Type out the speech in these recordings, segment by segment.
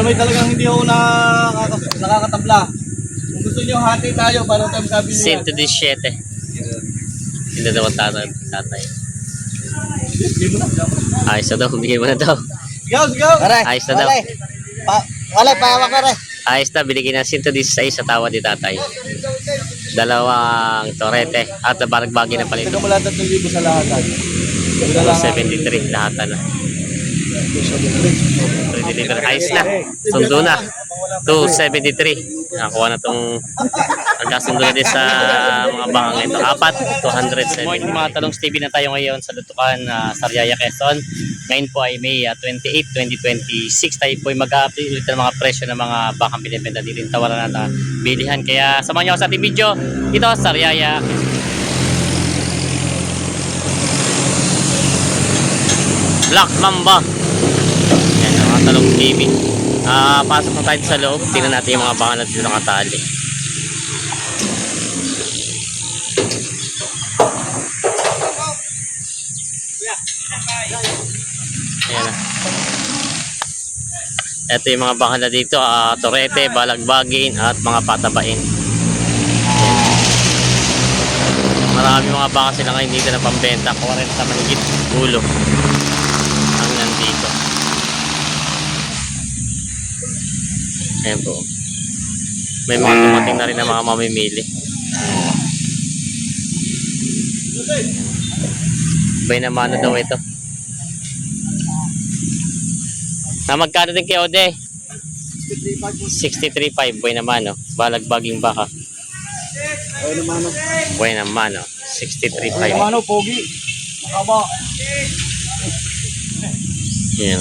Pero may talagang hindi ako nakakatabla. Kung gusto nyo, hati tayo para tayo magkabili yan. 117. Hindi daw ang tatay. Bigay mo na. Ayos na daw, bigay mo na daw. Sigaw, sigaw! Ayos na daw. Wala, pahawak na rin. Ayos na, binigyan ng 116 sa tawa ni tatay. Dalawang torete at baragbagi na palit. Teka mo lahat 3,000 sa lahat. 273 lahat na. Pre-deliver. Ayos na. Sundo na. 273. Nakakuha na itong nagkasundo na din sa mga bakang ito. 4, 207. Morning mga talong TV na tayo ngayon sa Lutukan, Sariaya, Quezon. Ngayon po ay May 28, 2026. Tayo po ay mag-update ulit ng mga presyo ng mga bakang binibenta dito yung tawaran na bilihan. Kaya samahan nyo ako sa ating video. Ito, Sariaya, Black Mamba. Yan ang mga talong TV. Pasok na tayo sa loob. Tingnan natin yung mga baka na dito nakatali. Ayan na. Ito yung mga baka na dito. Torete, balagbagin at mga patabain. Ayan. Marami mga baka sila ngayon dito na pambenta. 40 manigit ulo ang nandito. Ayan po. May mga tumating na rin na mga mamimili. Bay naman na daw ito. Magkano din kay Ode? 63.5. Bay naman, no? Balagbaging baka. Bay naman, no? 63.5. Ay, naman, pogi. Makaba. Ayan.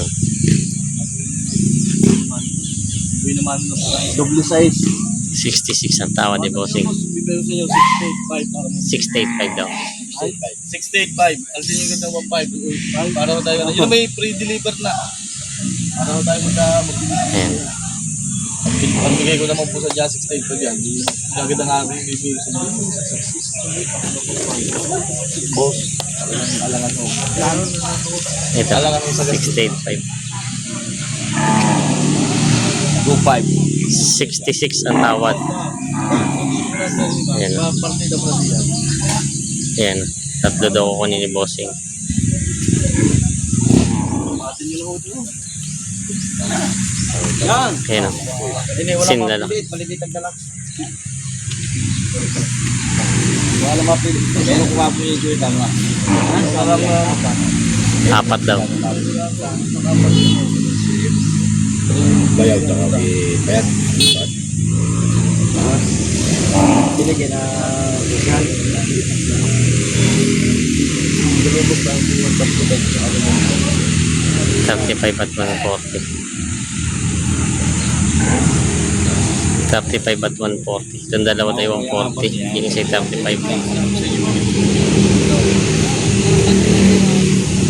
Uy naman, double size. 66 ang tawa ni Bossing. Bibero sa inyo, 685. 685 daw. 685. Alsin yung ganda 1.5. Para ko tayo, yun may pre-deliver na. Para ko tayo mag-deliver. Ayan. Ang bigay ko naman po sa dyan, 685 yan. Gagad ang aking bibiro sa inyo. Boss, alangan mo. Ito, Alangan mo sa 685. 2.5. 66 ang tawad. Ayan. Partida mo na yan. Ayan. Tatlo daw kukunin ni Bossing. Matin nyo lang ito. Yan. Ayan o. Sin na lang. Malilit ang dalak. Wala mapilit. Pero kung mapo yung ito, tama. Apat daw. Bayaw na kami. Bayat. Binigyan na yan. Lumubog lang yung 35 at 140. 35 at 140. Itong dalawa tayo 140. Yung isa 35.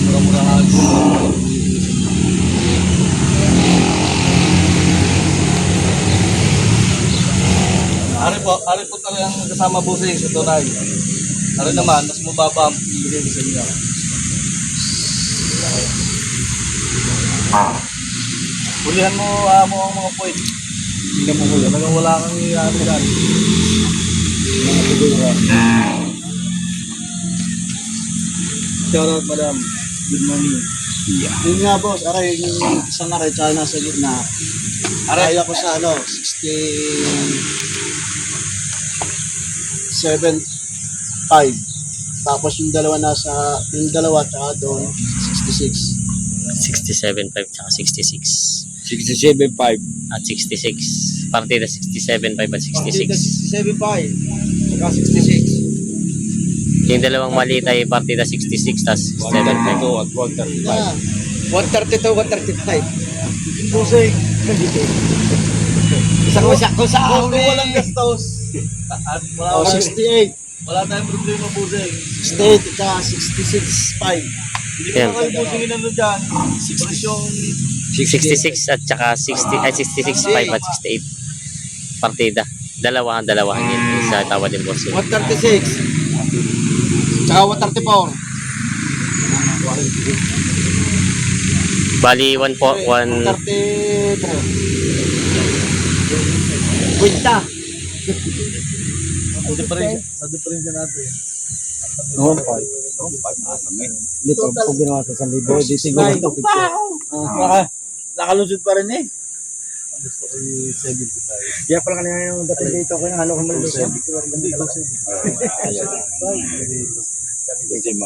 mura-mura nga. Ari po talagang kasama busing sa tunay. Ari naman, mas mababa ang bigay sa inyo. Hulihan mo ang mga point. Hindi mo huli. Talagang wala kang ano dyan. Mga figura. Shout out, madam. Good morning. Yeah. Yun nga boss, aray yung isang aray tsaka nasa gitna. Aray ako sa 67.5. Tapos yung dalawa tsaka doon 66. 67.5 tsaka 66. 67.5. At 66. Partida 67.5 at 66. 67.5. Saka 66. Yung dalawang maliit ay partida 66 tas 132 at 135. 132, 135. Busing. Kung sa ahuli. Walang gastos. At wala 68. Wala tayong problema busing. 68 tsaka 66.5. Hindi ko kayo busingin ano dyan. Presyong 66 at saka 60 ay 66.5 at 68. Partida. Dalawahan yun. Isa tawad din boss. 136. Tsaka 134. Bali 1 po 1 132 po. Kwenta. Sa diferensya natin. Oo, 5. Hindi po ginawa sa 1,000. Di siguro ito. Nakalusot pa rin eh. Gusto ko yung 75. Kaya pala kanina yung dating dito ko yung halo ko mali dito. Hindi, 270.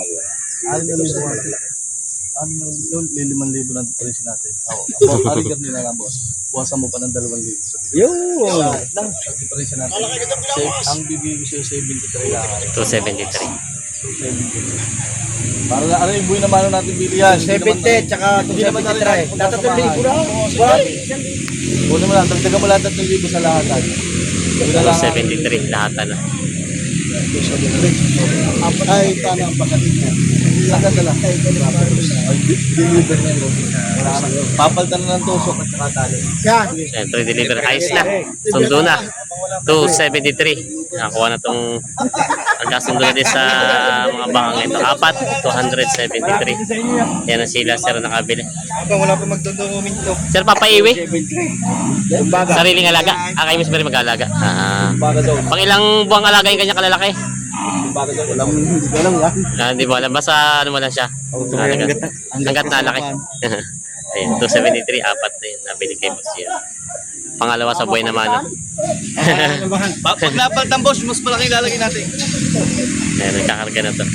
Ano yung 5,000 na diferensya natin? Oo. Arigat nila lang, boss. Buwasan mo pa ng 2,000 sa Yun. Sa diferensya natin. Ang bibigay ko sa'yo 73 lang. 273. 270. Para na, ano yung buhay na mano natin bili yan? 70 tsaka 273. Tatatuli ko lang. Buhay naman lang, dagdagan mo lahat 3,000 sa lahat. 273 lahatan na. Ay, paano ang pagkatin niya? Sa ganda lang. Ay, deliver niya. Wala ka na. Papalitan na ng tusok at saka tali. Yan. Siyempre, deliver. Ayos na. Sundo na. 273. Nakakuha na itong nagkasundo na din sa mga bakang ito. 4, 273. Yan ang sila, sir, nakabili. Habang wala pa magdudunguming to. Sir, papaiwi? Sariling alaga. Kayo mismo rin mag-alaga. Baga daw. Pang ilang buwang alaga yung kanya kalalaki? Baga daw. Hindi ko alam yan. Hindi mo alam. Basta ano mo lang siya. Hanggat na laki. Ayun, 273, 4 na yun. Nabili kay Boss Jero. Pangalawa sa buhay naman. No? Pag napalitan, boss, mas malaki lalagay natin. Ayun, nagkakarga na to.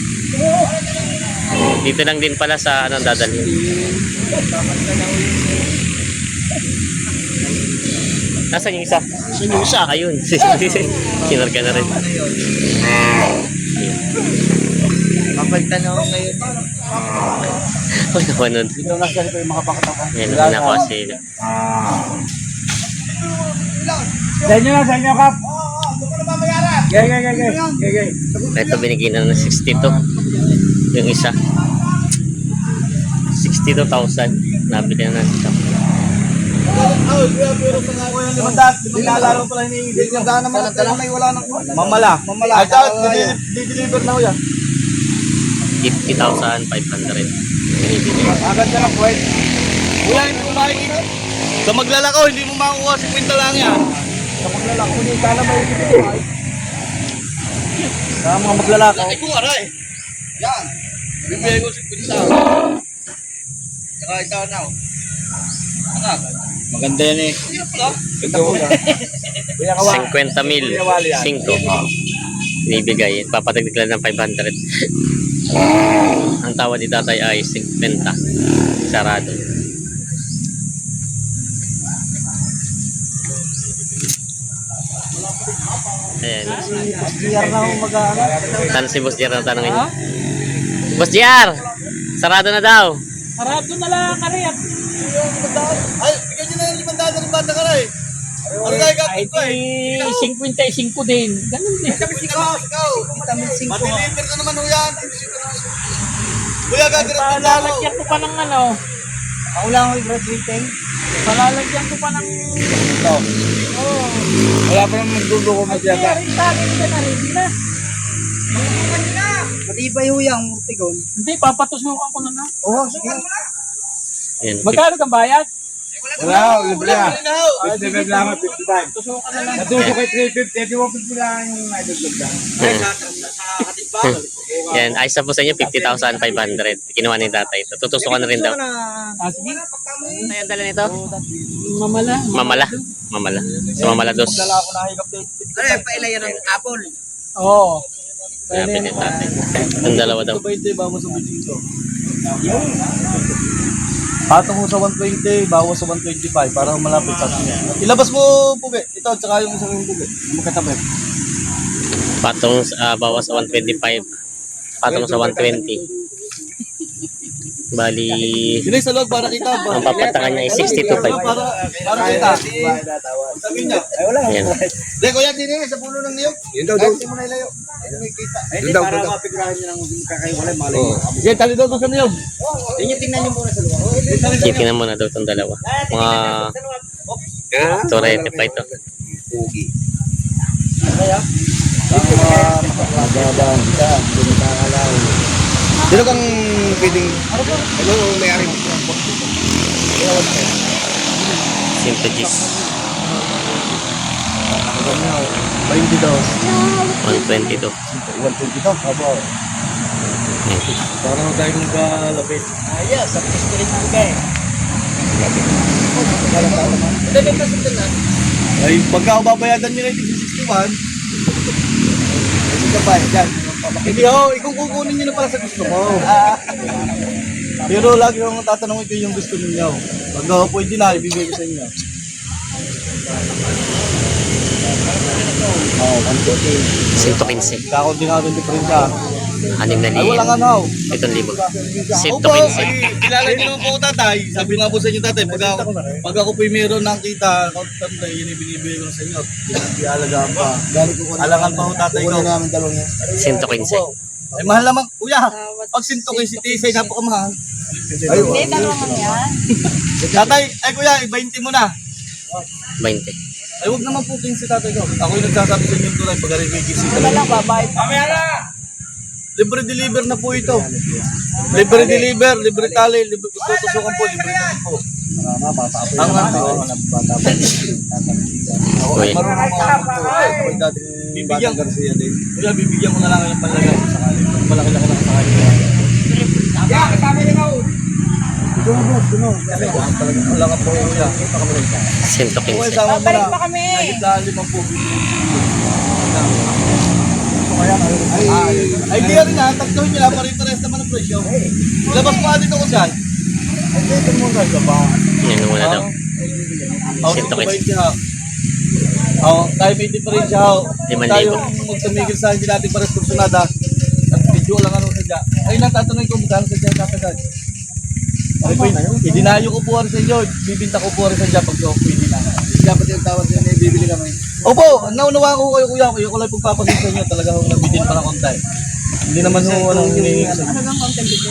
Dito lang din pala sa anong dadalhin. Nasaan yung isa? Sino yung isa? Ayun. Kinarga na rin. Kapagtan ako ngayon. Uy, napanod. Dito na siya yung makapakatawan. Yan, nakuha sila. Sa inyo na, Kap. Gay. Ito binigyan na ng 62. Yung isa. 62,000. Nabili na ng isa. Nilalaro pala hinihingi. Ganda naman ang talang may wala ng mamala. Ay, di-deliver na ko yan. 50,500. Binibili. Agad na lang, pwede. Wala hindi mo makikita. Sa maglalakaw, hindi mo makukuha 50 lang yan. Sa maglalakaw, hindi ka na may ibigay. Sa mga maglalakaw. Laki kong aray. Yan. Bibigay ko 50. Saka ikaw na. Maganda yan eh. Ito ko yan. 50 mil. 5. Binibigay. Papatagdag lang ng 500. Ang tawad ni tatay ay 50. Sarado. Ayan. Biyar na ako mag-ano. Tan si Boss Jar na tanongin. Boss Jar! Sarado na daw. Sarado na lang kari at Ay, bigyan nyo na yung 500 ng banda ka na eh. Ano tayo kapit ko eh? 55 din. Ganun din. Ikaw. Madeliver na naman ho yan. Kuya, gagawin mo ako. Palalagyan ko pa ng ano. Wala akong graduating. Palalagyan ko pa ng... Ito. Oh. Wala pa naman magdudugo mo dyan. Kaya rin sa akin ka na rin. Hindi na. Matibay ho yung tigon. Hindi, papatusukan ko na na. Oo, sige. Ayan. Magkano kang bayad? Wala, libre ah. Libre lang, 55. Tusukan na lang. Natuso kay 350, 150 lang yung idol lang. Yan, ayos na po sa inyo, 50,500. Kinuha ni tatay ito. Tutusukan na rin daw. Ah, sige. Ano yung dala nito? Mamala. Mamala. Mamala. So, mamala dos. Dala ako nakikap date. Pailayan ng apple. Oo. Sabi ni tatay. Ang dalawa daw. Ito ba ito, bawas sa budget ito? Patong mo sa 120, bawas sa 125 para malapit sa atin. Ilabas mo, Pugi. Ito, tsaka yung isang yung Pugi. Magkatabi. Patong bawas sa 125. Patong sa 120. Bali, Sila sa loob para kita. ang papatangan niya ay 62.5. Para kita. Sabi niya. Ay, wala. Ayan. Hindi, kuya, din sa puno ng niyog. Yun daw, doon. Hindi mo na ilayo. Ayun may kita. Hindi, para mapigurahan nyo ng kakaiwalay, malay nyo. Sige, tali daw sa niyog. Yun yung tingnan nyo muna sa luwa. Titingnan mo na daw itong dalawa. Mga torete pa ito. Pugi. Magandang ka. Pinakalaw. Sino kang pwedeng... Ano may-ari mo? Sintegis. 22. 122. 122 to. Abo. Yan. Parang tayo nung kalapit. Yes, sa history ng kay. Ay, pagka babayadan nyo na yung 61, Kasi ka ba, dyan. hindi ho, ikong kukunin nyo na para sa gusto ko. Pero lagi akong tatanungin ko yung gusto ninyo. Pag pwede na, ibigay ko sa inyo. Oo, 140. 115. Kakunti nga rin diferensya. 6 na Ay, libo. walang ano. 7,000. Opo, 115. ay, kilala niyo naman po ako, tatay. Sabi nga po sa inyo, tatay, pag ako po'y meron ng kita, tatay, yun yung binibigay ko sa inyo. Ialagaan pa. Alangan pa ho, tatay ko. Kunin namin dalawang yan. 115. Ay, mahal naman, kuya. Pag sinto kay si Tisay, napakamahal. Ay, Hindi, dalawang yan. Tatay, ay kuya, 20 mo na. 20. Ay, huwag naman po 15 tatay ko. Ako yung nagsasabi sa inyo tulad pag rin kay Kisi. Wala lang, babayad. Libre deliver na po ito. Libre deliver, libre tali, libre tutusukan po, libre na po. Ang ano, Kuya. bibigyan Garcia din. Kuya, bibigyan mo na lang yung panlagay sakali. Malaki-laki lang sakali. ito mo, boss. Ito mo. Wala ka po kuya. Kuya, 115. sama mo Babalik na. pa kami. Nagitlaan 5 po. Ay, Ay, di rin na. Tagtuhin nyo na. Pare-pares naman ang presyo. Labas pa dito ko siya. ito mo guys. Ba? Yan muna daw. Ako, 115. dito ba yun siya? Oo, tayo may diferensya ho. 5,000. Tayo magtumigil sa hindi natin pares kursunada. At video lang ano sadya. Ay, natatanong ko magkano sadya katagal. Ay, idinayo ko po rin sa inyo. Bibinta ko po rin sadya pag pwede na. Dapat yung tawag niya na bibili kami. Opo, naunawa ko kayo kuya. Kuya ko lang pagpapasin sa inyo. Talaga akong nabidin pa ng kontay. Hindi naman ho anong hinihingi ko sa inyo. Hanggang kontent dito.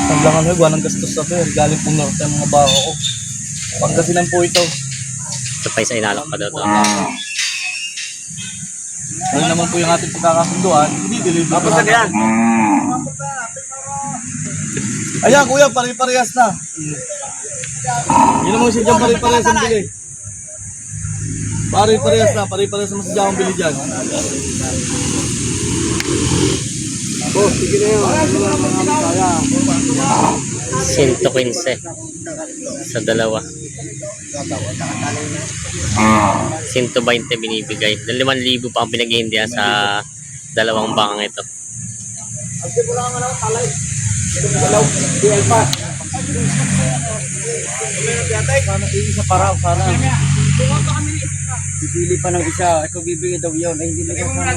Tanglangan ho, galang gastos sa fair. Galing pong norte ang mga bako ko. Pangasinan po ito. Ito pa isa inalok pa daw to. Ano naman po yung ating pagkakasunduan, hindi deliver. Tapos na yan. Ayan kuya, pare-parehas na. Yun naman siya dyan, pare-parehas ang bili. Pare-parehas na, pare-parehas naman siya ang bili dyan. Boss, sige na yun. Ano lang mga kaya. 115. Sa dalawa. 120 binibigay. 5,000 pa ang pinaghihindihan sa dalawang bakang ito. Sana isa para, sana. Bibili pa ng isa. Ikaw bibili daw yun. Ay, hindi na sana.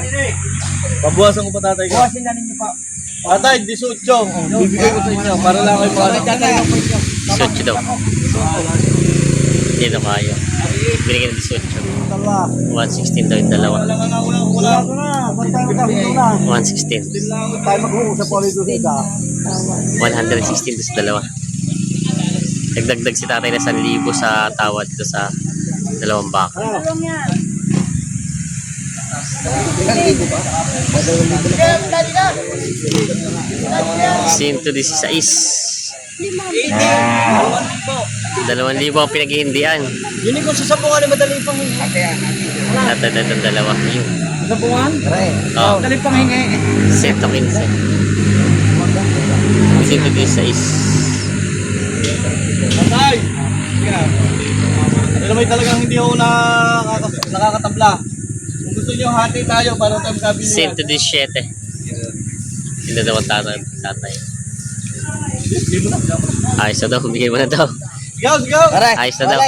Pabuwasan ko pa tatay ko. Bawasin na ninyo pa. Tatay, 18. Bibigay ko sa inyo para lang kayo mga 18 daw. Hindi na kaya. Binigyan ng 18. Dalawa. 116 daw yung dalawa. Wala ka na, wala. Wala ko na. Basta yung magkakaroon na. 116. Tayo mag-uusap ulit doon sa 116 doon sa dalawa. Nagdagdag si tatay na 1,000 sa tawad dito sa dalawang baka. Dalawang yan. 116. 2,000 ang pinaghihindihan. Yun yung kung sasabukan na madali pang hingi. At itong dalawa. Yun. Sasabukan? Oh, Madali pang hingi. 115. 116. Tatay! Pero may talagang hindi ako nakakatabla. Kung gusto nyo, hati tayo para tayo sabi nyo. 117. Yung dalawang tatay. Hindi mo na. Ayos na daw. Bigay mo na daw. Sigaw, sigaw! Ayos na daw.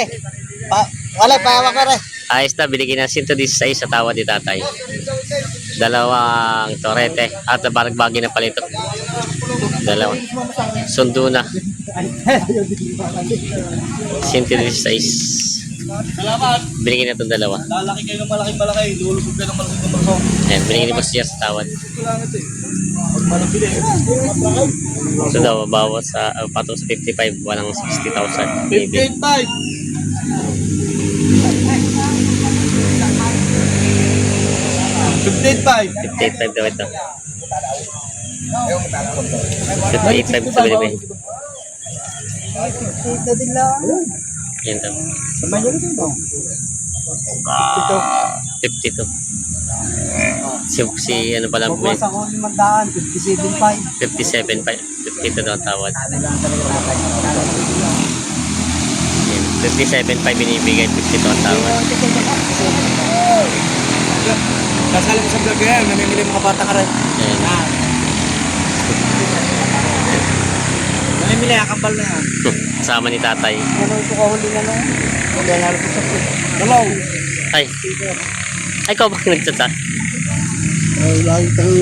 Wala, pahawak ka rin. Ayos na. Binigyan ng 116 sa tawad ni tatay. Dalawang torete. At baragbagi na pala ito. Dalawa. Sundo na. 116. Salamat! Binigyan na itong dalawa. Lalaki kayo ng malaki, lulusog kayo ng malaki. Ayan, binigyan ni Boss Jer sa tawad. Kailangan ito eh. Pag malapili eh. So daw, bawas sa patong sa 55, walang 60,000. Maybe. 58.5! 58.5! 58.5 daw ito. 58.5 sa binibigay. Yan daw. Sabay nyo rin ito. 52. Si ano pala, may Magbuwas ako 500, 57.5. 57 pa. 52 daw ang tawad. Ano lang talaga tatay. Yan. 57 pa binibigay, 52 ang tawad. Kasali mo sa vlog yan, namimili mga bata ka rin. Yan. Namimili, akambal na yan. Kasama ni tatay. Ano ito kahuli na lang? Huwag yan halos sa vlog. Hello! Ay, ikaw ba nagchat sa? Lagi kang